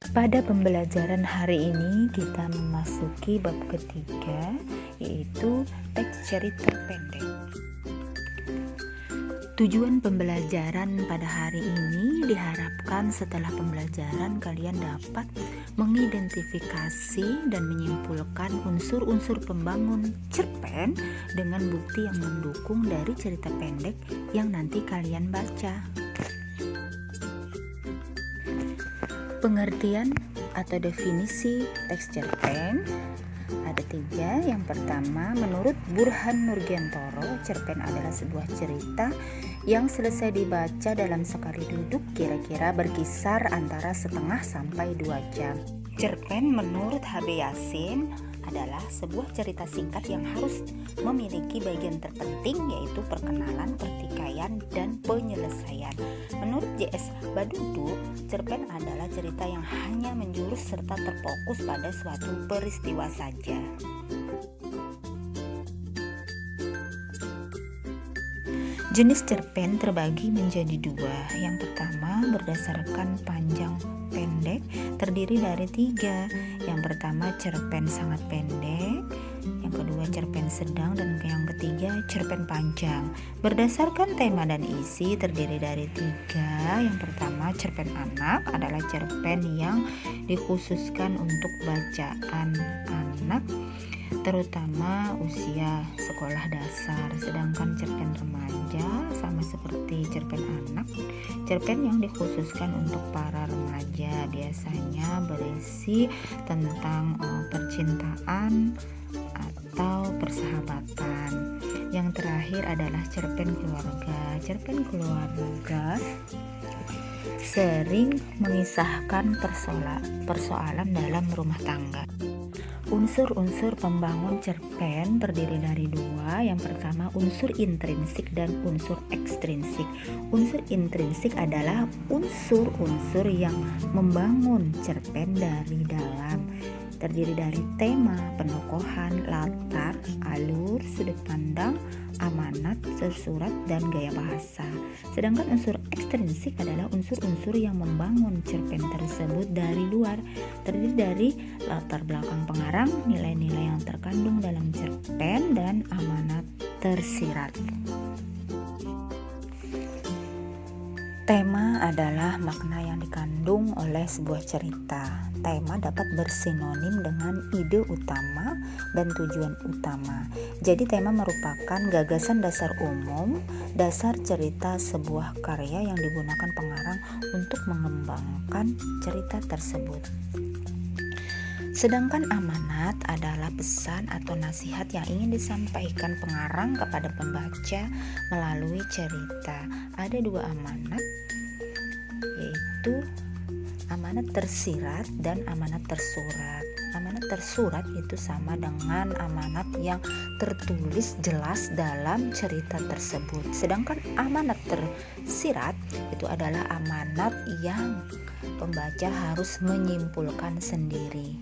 Pada pembelajaran hari ini kita memasuki bab ketiga, yaitu teks cerita pendek. Tujuan pembelajaran pada hari ini diharapkan setelah pembelajaran kalian dapat mengidentifikasi dan menyimpulkan unsur-unsur pembangun cerpen dengan bukti yang mendukung dari cerita pendek yang nanti kalian baca. Pengertian atau definisi teks cerpen ada 3. Yang pertama, menurut Burhan Nurgentoro, cerpen adalah sebuah cerita yang selesai dibaca dalam sekali duduk, kira-kira berkisar antara setengah sampai 2 jam. Cerpen menurut H.B. Yasin adalah sebuah cerita singkat yang harus memiliki bagian terpenting, yaitu perkenalan, pertikaian, dan penyelesaian. Menurut J.S. Badudu, cerpen adalah cerita yang hanya menjurus serta terfokus pada suatu peristiwa saja. Jenis cerpen terbagi menjadi 2. Yang pertama, berdasarkan panjang pendek, terdiri dari 3. Yang pertama, cerpen sangat pendek. Yang kedua, cerpen sedang. Dan yang ketiga, cerpen panjang. Berdasarkan tema dan isi, terdiri dari 3. Yang pertama, cerpen anak adalah cerpen yang dikhususkan untuk bacaan anak, terutama usia sekolah dasar. Sedangkan cerpen remaja sama seperti cerpen anak, cerpen yang dikhususkan untuk para remaja, biasanya berisi tentang percintaan atau persahabatan. Yang terakhir adalah cerpen keluarga. Cerpen keluarga sering mengisahkan persoalan dalam rumah tangga. Unsur-unsur pembangun cerpen terdiri dari 2. Yang pertama, unsur intrinsik dan unsur ekstrinsik. Unsur intrinsik adalah unsur-unsur yang membangun cerpen dari dalam. Terdiri dari tema, penokohan, latar, alur, sudut pandang, amanat, tersurat, dan gaya bahasa. Sedangkan unsur ekstrinsik adalah unsur-unsur yang membangun cerpen tersebut dari luar, terdiri dari latar belakang pengarang, nilai-nilai yang terkandung dalam cerpen, dan amanat tersirat. Tema adalah makna yang dikandung oleh sebuah cerita. Tema dapat bersinonim dengan ide utama dan tujuan utama. Jadi tema merupakan gagasan dasar umum, dasar cerita sebuah karya yang digunakan pengarang untuk mengembangkan cerita tersebut. Sedangkan amanat adalah pesan atau nasihat yang ingin disampaikan pengarang kepada pembaca melalui cerita. Ada 2 amanat, yaitu amanat tersirat dan amanat tersurat. Amanat tersurat itu sama dengan amanat yang tertulis jelas dalam cerita tersebut. Sedangkan amanat tersirat itu adalah amanat yang pembaca harus menyimpulkan sendiri.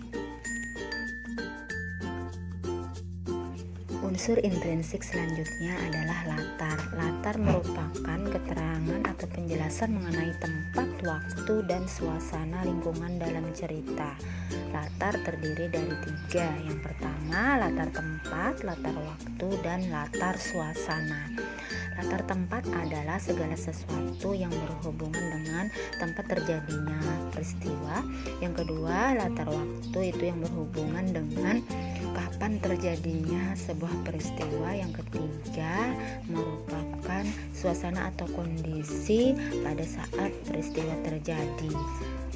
Unsur intrinsik selanjutnya adalah latar. Latar merupakan keterangan atau penjelasan mengenai tempat, waktu, dan suasana lingkungan dalam cerita. Latar terdiri dari 3. Yang pertama, latar tempat, latar waktu, dan latar suasana. Latar tempat adalah segala sesuatu yang berhubungan dengan tempat terjadinya peristiwa. Yang kedua, latar waktu itu yang berhubungan dengan kapan terjadinya sebuah peristiwa. Yang ketiga, merupakan suasana atau kondisi pada saat peristiwa terjadi.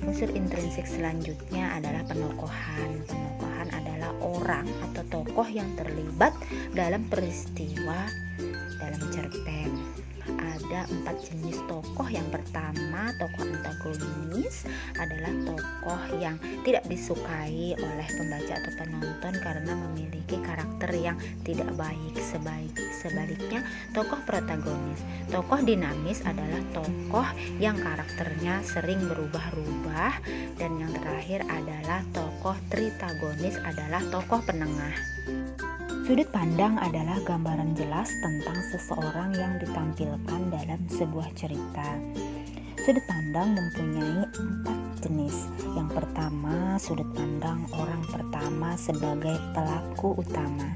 Unsur intrinsik selanjutnya adalah penokohan. Penokohan adalah orang atau tokoh yang terlibat dalam peristiwa dalam cerpen. Ada 4 jenis tokoh. Yang pertama, tokoh antagonis adalah tokoh yang tidak disukai oleh pembaca atau penonton karena memiliki karakter yang tidak baik. Sebaliknya, tokoh protagonis. Tokoh dinamis adalah tokoh yang karakternya sering berubah-ubah. Dan yang terakhir adalah tokoh tritagonis, adalah tokoh penengah. Sudut pandang adalah gambaran jelas tentang seseorang yang ditampilkan dalam sebuah cerita. Sudut pandang mempunyai 4 jenis. Yang pertama, sudut pandang orang pertama sebagai pelaku utama.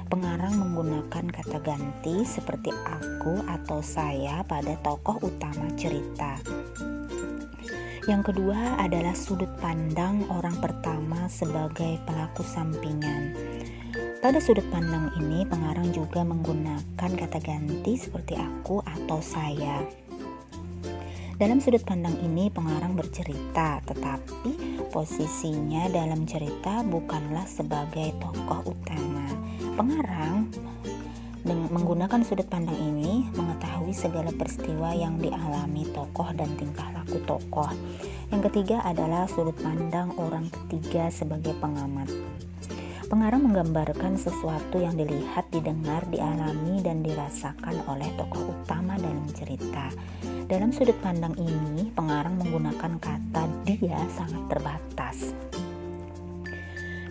Pengarang menggunakan kata ganti seperti aku atau saya pada tokoh utama cerita. Yang kedua adalah sudut pandang orang pertama sebagai pelaku sampingan. Pada sudut pandang ini, pengarang juga menggunakan kata ganti seperti aku atau saya. Dalam sudut pandang ini, pengarang bercerita, tetapi posisinya dalam cerita bukanlah sebagai tokoh utama. Pengarang menggunakan sudut pandang ini mengetahui segala peristiwa yang dialami tokoh dan tingkah laku tokoh. Yang ketiga adalah sudut pandang orang ketiga sebagai pengamat. Pengarang menggambarkan sesuatu yang dilihat, didengar, dialami, dan dirasakan oleh tokoh utama dalam cerita. Dalam sudut pandang ini, pengarang menggunakan kata dia sangat terbatas.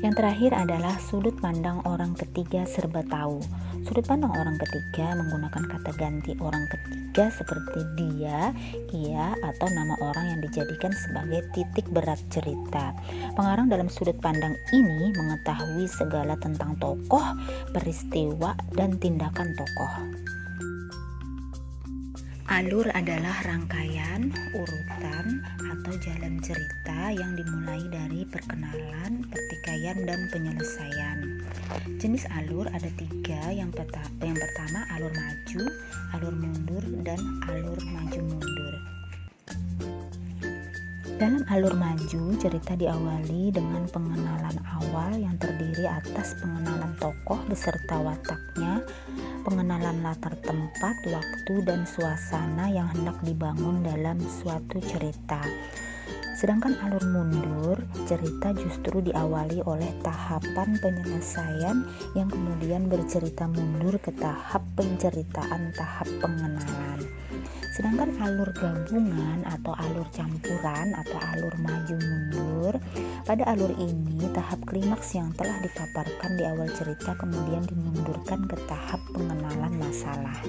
Yang terakhir adalah sudut pandang orang ketiga serba tahu. Sudut pandang orang ketiga menggunakan kata ganti orang ketiga seperti dia, ia, atau nama orang yang dijadikan sebagai titik berat cerita. Pengarang dalam sudut pandang ini mengetahui segala tentang tokoh, peristiwa, dan tindakan tokoh. Alur adalah rangkaian, urutan, atau jalan cerita yang dimulai dari perkenalan, pertikaian, dan penyelesaian. Jenis alur ada 3. Yang pertama alur maju, alur mundur, dan alur maju mundur. Dalam alur maju, cerita diawali dengan pengenalan awal yang terdiri atas pengenalan tokoh beserta wataknya, pengenalan latar tempat, waktu, dan suasana yang hendak dibangun dalam suatu cerita. Sedangkan alur mundur, cerita justru diawali oleh tahapan penyelesaian yang kemudian bercerita mundur ke tahap penceritaan tahap pengenalan. Sedangkan alur gabungan atau alur campuran atau alur maju mundur, pada alur ini tahap klimaks yang telah dipaparkan di awal cerita kemudian dimundurkan ke tahap pengenalan masalah.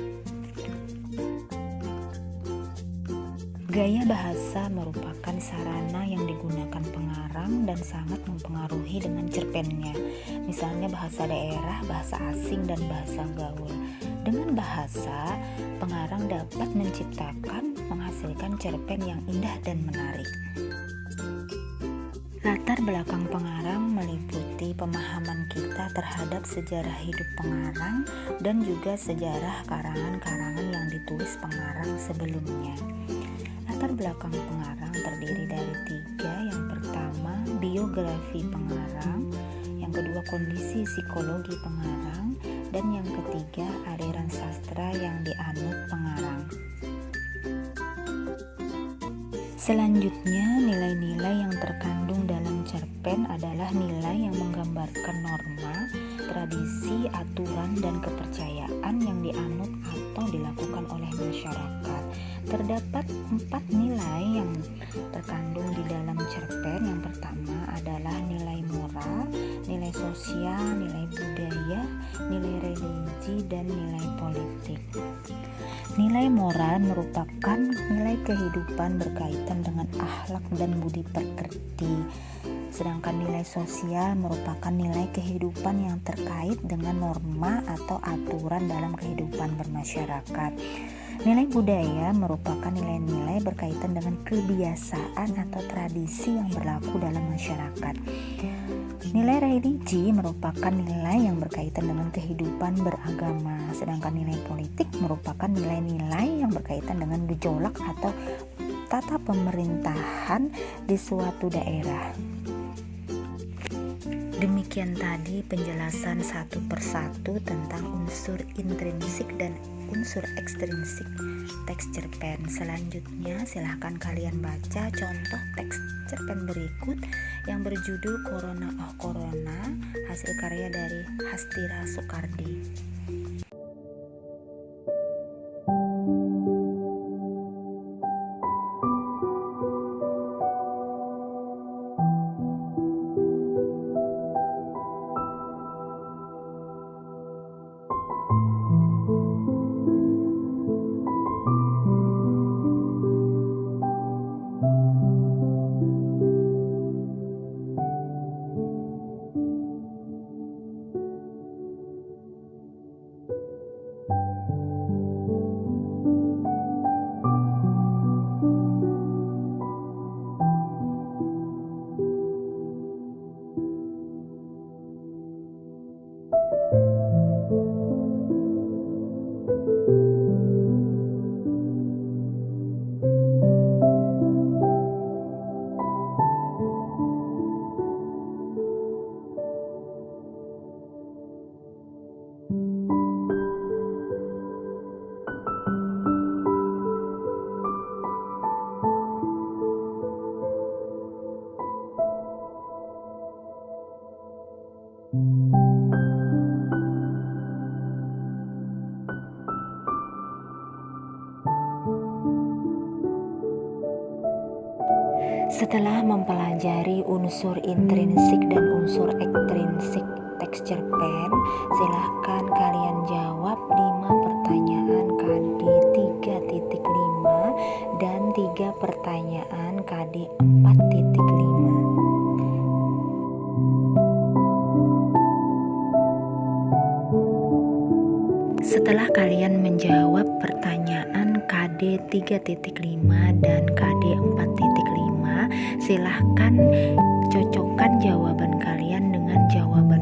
Gaya bahasa merupakan sarana yang digunakan pengarang dan sangat mempengaruhi dengan cerpennya. Misalnya bahasa daerah, bahasa asing, dan bahasa gaul. Dengan bahasa, pengarang dapat menghasilkan cerpen yang indah dan menarik. Latar belakang pengarang meliputi pemahaman kita terhadap sejarah hidup pengarang dan juga sejarah karangan-karangan yang ditulis pengarang sebelumnya. Latar belakang pengarang terdiri dari 3. Yang pertama, biografi pengarang. Yang kedua, kondisi psikologi pengarang. Dan yang ketiga, aliran sastra yang dianut pengarang. Selanjutnya, nilai-nilai yang terkandung dalam cerpen adalah nilai yang menggambarkan norma, tradisi, aturan, dan kepercayaan yang dianut atau dilakukan oleh masyarakat. Terdapat 4 nilai yang terkandung di dalam cerpen. Yang pertama adalah nilai moral, nilai sosial, nilai budaya, nilai religi, dan nilai politik. Nilai moral merupakan nilai kehidupan berkaitan dengan akhlak dan budi pekerti. Sedangkan nilai sosial merupakan nilai kehidupan yang terkait dengan norma atau aturan dalam kehidupan bermasyarakat. Nilai budaya merupakan nilai-nilai berkaitan dengan kebiasaan atau tradisi yang berlaku dalam masyarakat. Nilai religi merupakan nilai yang berkaitan dengan kehidupan beragama, sedangkan nilai politik merupakan nilai-nilai yang berkaitan dengan gejolak atau tata pemerintahan di suatu daerah. Demikian tadi penjelasan satu persatu tentang unsur intrinsik dan unsur ekstrinsik teks cerpen. Selanjutnya silahkan kalian baca contoh teks cerpen berikut yang berjudul Corona Oh Corona, hasil karya dari Hastira Soekardi. Setelah mempelajari unsur intrinsik dan unsur ekstrinsik texture pen, silahkan kalian jawab 5 pertanyaan KD 3.5 dan 3 pertanyaan KD 4.5. Setelah kalian menjawab pertanyaan KD 3.5 dan KD 4.5, silahkan cocokkan jawaban kalian dengan jawaban